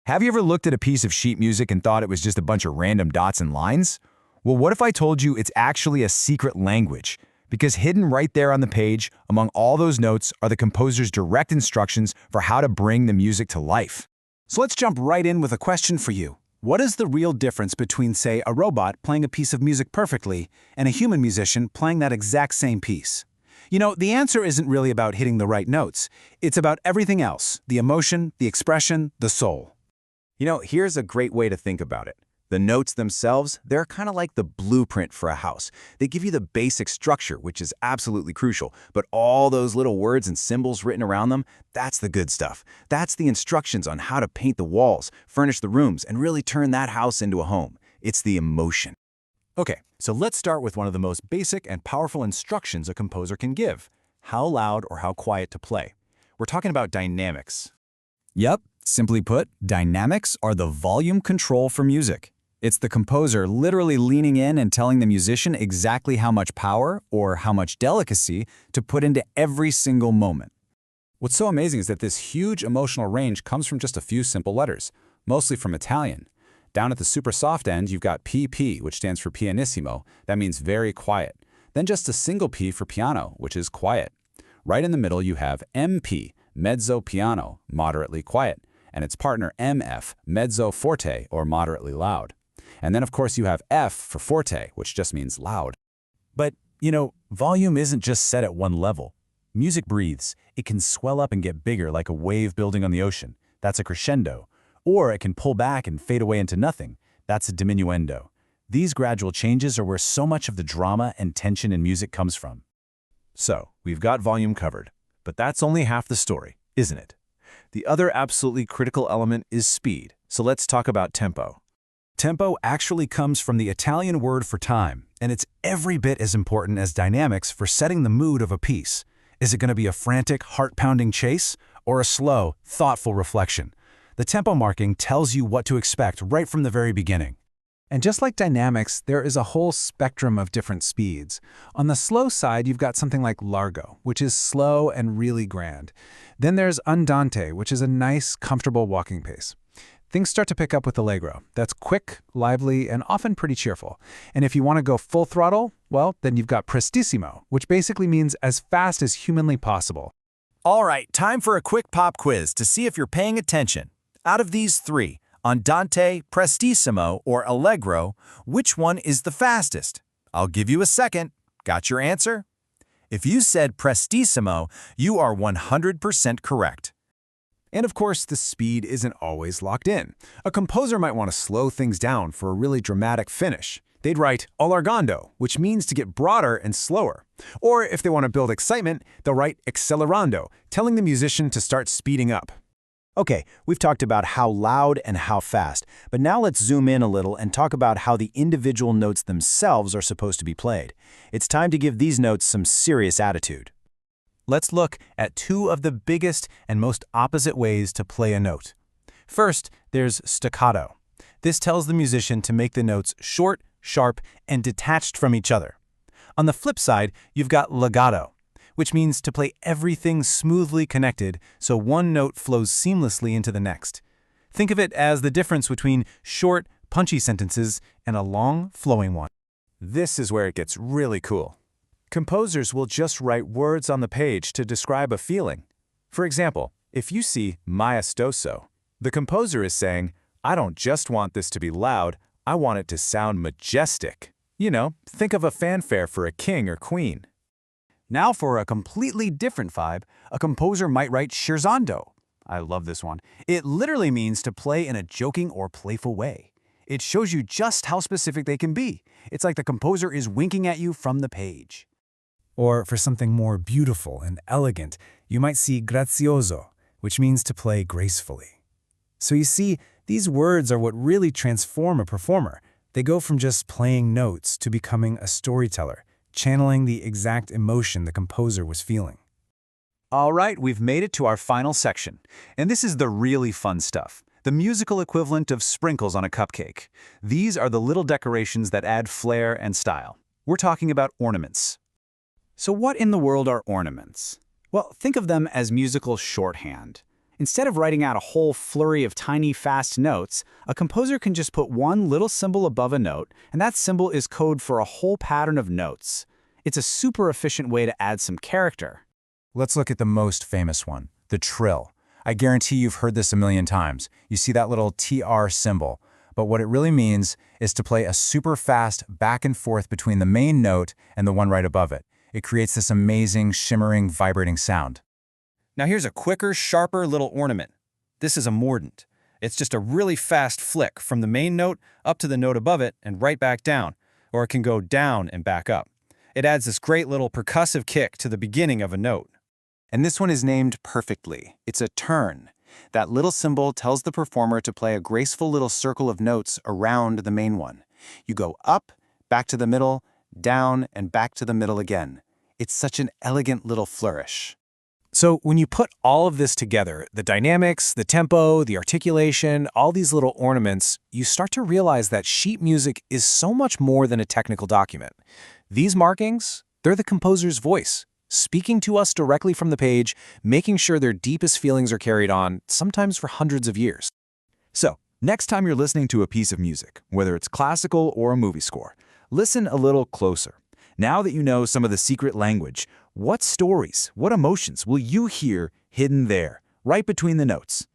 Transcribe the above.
Have you ever looked at a piece of sheet music and thought it was just a bunch of random dots and lines? Well, what if I told you it's actually a secret language? Because hidden right there on the page, among all those notes, are the composer's direct instructions for how to bring the music to life. So let's jump right in with a question for you. What is the real difference between, say, a robot playing a piece of music perfectly and a human musician playing that exact same piece? You know, the answer isn't really about hitting the right notes. It's about everything else: the emotion, the expression, the soul. You know, here's a great way to think about it. The notes themselves, they're kind of like the blueprint for a house. They give you the basic structure, which is absolutely crucial, but all those little words and symbols written around them, that's the good stuff. That's the instructions on how to paint the walls, furnish the rooms, and really turn that house into a home. It's the emotion. Okay, so let's start with one of the most basic and powerful instructions a composer can give: how loud or how quiet to play. We're talking about dynamics. Yep, simply put, dynamics are the volume control for music. It's the composer literally leaning in and telling the musician exactly how much power or how much delicacy to put into every single moment. What's so amazing is that this huge emotional range comes from just a few simple letters, mostly from Italian. Down at the super soft end, you've got PP, which stands for pianissimo. That means very quiet. Then just a single P for piano, which is quiet. Right in the middle, you have MP, mezzo piano, moderately quiet, and its partner MF, mezzo forte, or moderately loud. And then, of course, you have F for forte, which just means loud. But, you know, volume isn't just set at one level. Music breathes. It can swell up and get bigger like a wave building on the ocean. That's a crescendo. Or it can pull back and fade away into nothing. That's a diminuendo. These gradual changes are where so much of the drama and tension in music comes from. So, we've got volume covered. But that's only half the story, isn't it? The other absolutely critical element is speed. So let's talk about tempo. Tempo actually comes from the Italian word for time, and it's every bit as important as dynamics for setting the mood of a piece. Is it going to be a frantic, heart-pounding chase, or a slow, thoughtful reflection? The tempo marking tells you what to expect right from the very beginning. And just like dynamics, there is a whole spectrum of different speeds. On the slow side, you've got something like largo, which is slow and really grand. Then there's andante, which is a nice, comfortable walking pace. Things start to pick up with allegro. That's quick, lively, and often pretty cheerful. And if you want to go full throttle, well, then you've got prestissimo, which basically means as fast as humanly possible. All right, time for a quick pop quiz to see if you're paying attention. Out of these three, andante, prestissimo, or allegro, which one is the fastest? I'll give you a second. Got your answer? If you said prestissimo, you are 100% correct. And of course, the speed isn't always locked in. A composer might want to slow things down for a really dramatic finish. They'd write allargando, which means to get broader and slower. Or if they want to build excitement, they'll write accelerando, telling the musician to start speeding up. Okay, we've talked about how loud and how fast, but now let's zoom in a little and talk about how the individual notes themselves are supposed to be played. It's time to give these notes some serious attitude. Let's look at two of the biggest and most opposite ways to play a note. First, there's staccato. This tells the musician to make the notes short, sharp, and detached from each other. On the flip side, you've got legato, which means to play everything smoothly connected so one note flows seamlessly into the next. Think of it as the difference between short, punchy sentences and a long, flowing one. This is where it gets really cool. Composers will just write words on the page to describe a feeling. For example, if you see maestoso, the composer is saying, I don't just want this to be loud, I want it to sound majestic. You know, think of a fanfare for a king or queen. Now for a completely different vibe, a composer might write scherzando. I love this one. It literally means to play in a joking or playful way. It shows you just how specific they can be. It's like the composer is winking at you from the page. Or for something more beautiful and elegant, you might see grazioso, which means to play gracefully. So you see, these words are what really transform a performer. They go from just playing notes to becoming a storyteller, channeling the exact emotion the composer was feeling. All right, we've made it to our final section. And this is the really fun stuff, the musical equivalent of sprinkles on a cupcake. These are the little decorations that add flair and style. We're talking about ornaments. So what in the world are ornaments? Well, think of them as musical shorthand. Instead of writing out a whole flurry of tiny, fast notes, a composer can just put one little symbol above a note, and that symbol is code for a whole pattern of notes. It's a super efficient way to add some character. Let's look at the most famous one, the trill. I guarantee you've heard this a million times. You see that little TR symbol. But what it really means is to play a super fast back and forth between the main note and the one right above it. It creates this amazing, shimmering, vibrating sound. Now here's a quicker, sharper little ornament. This is a mordant. It's just a really fast flick from the main note up to the note above it and right back down, or it can go down and back up. It adds this great little percussive kick to the beginning of a note. And this one is named perfectly. It's a turn. That little symbol tells the performer to play a graceful little circle of notes around the main one. You go up, back to the middle, down, and back to the middle again. It's such an elegant little flourish. So when you put all of this together, the dynamics, the tempo, the articulation, all these little ornaments, you start to realize that sheet music is so much more than a technical document. These markings, they're the composer's voice, speaking to us directly from the page, making sure their deepest feelings are carried on, sometimes for hundreds of years. So, next time you're listening to a piece of music, whether it's classical or a movie score, listen a little closer. Now that you know some of the secret language, what stories, what emotions will you hear hidden there, right between the notes?